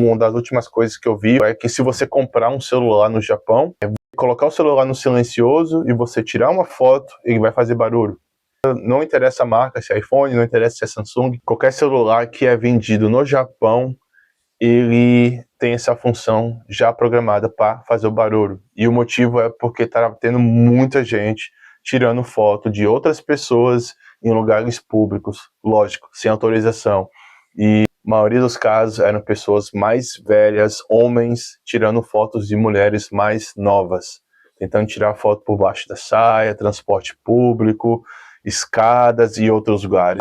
uma das últimas coisas que eu vi é que se você comprar um celular no Japão, colocar o celular no silencioso e você tirar uma foto, ele vai fazer barulho. Não interessa a marca, se é iPhone, não interessa se é Samsung, qualquer celular que é vendido no Japão, ele tem essa função já programada para fazer o barulho. E o motivo é porque está tendo muita gente tirando foto de outras pessoas em lugares públicos, lógico, sem autorização. E a maioria dos casos eram pessoas mais velhas, homens, tirando fotos de mulheres mais novas, tentando tirar foto por baixo da saia, transporte público, escadas e outros lugares.